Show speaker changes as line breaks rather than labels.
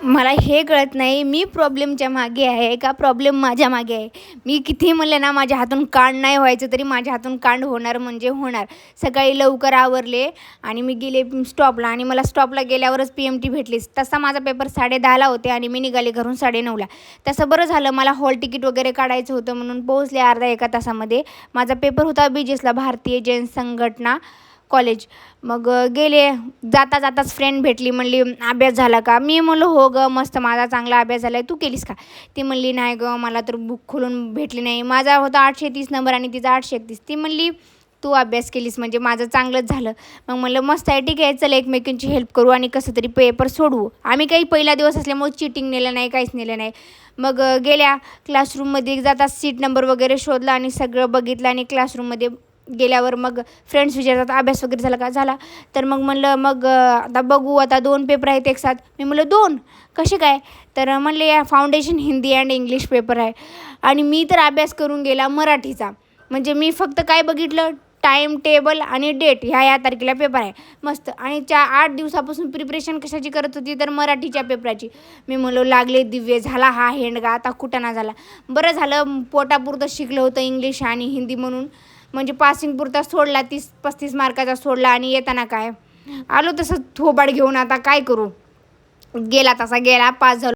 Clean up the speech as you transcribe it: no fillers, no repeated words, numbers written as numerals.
मला हे कळत नाही, मी प्रॉब्लेमच्या मागे आहे का प्रॉब्लेम माझ्या मागे आहे. मी कितीही म्हणलं ना माझ्या हातून कांड नाही व्हायचं, तरी माझ्या हातून कांड होणार म्हणजे होणार. सकाळी लवकर आवरले आणि मी गेले स्टॉपला आणि मला स्टॉपला गेल्यावरच PMT भेटलीच. तसा माझा पेपर 10:30ला होते आणि मी निघाले घरून 9:30ला. तसं बरं झालं, मला हॉल तिकीट वगैरे काढायचं होतं म्हणून पोहोचले अर्धा एका तासामध्ये. माझा पेपर होता BGSला, भारतीय जैन संघटना कॉलेज. मग गेले, जाता जाताच फ्रेंड भेटली, म्हणली अभ्यास झाला का? मी म्हणलं हो गं, मस्त माझा चांगला अभ्यास झाला आहे, तू केलीस का? ती म्हणली नाही गं, मला तर बुक खोलून भेटली नाही. माझा होता 830 नंबर आणि तिचा 831. ती म्हणली तू अभ्यास केलीस म्हणजे माझं चांगलंच झालं. मग म्हणलं मस्त आहे, ठीक आहे, चल एकमेकींची हेल्प करू आणि कसं तरी पेपर सोडवू. आम्ही काही पहिला दिवस असल्यामुळे चीटिंग नेलं नाही, काहीच नेलं नाही. मग गेल्या क्लासरूममध्ये जाता सीट नंबर वगैरे शोधला आणि सगळं बघितलं आणि क्लासरूममध्ये गेल्यावर मग फ्रेंड्स विचारतात अभ्यास वगैरे झाला का? झाला. तर मग म्हणलं मग आता बघू, आता 2 पेपर आहेत एक साथ. मी म्हणलं 2 कसे काय? तर म्हणले foundation Hindi and English paper आहे. आणि मी तर अभ्यास करून गेला मराठीचा. म्हणजे मी फक्त काय बघितलं, टाईम टेबल आणि डेट, ह्या तारखेला पेपर आहे मस्त. आणि 8 दिवसापासून प्रिपरेशन कशाची करत होती, तर मराठीच्या पेपराची. मी म्हणलो लागले दिव्य, झाला हा हेंडगा, आता कुठं ना झाला. बरं झालं पोटापुरतं शिकलं होतं इंग्लिश आणि हिंदी म्हणून. म्हणजे पासिंगपुरता सोडला, 30-35 मार्काचा सोडला आणि येताना काय आलो तसं थोबाड घेऊन. आता काय करू, गेला तसा गेला, पास झालो.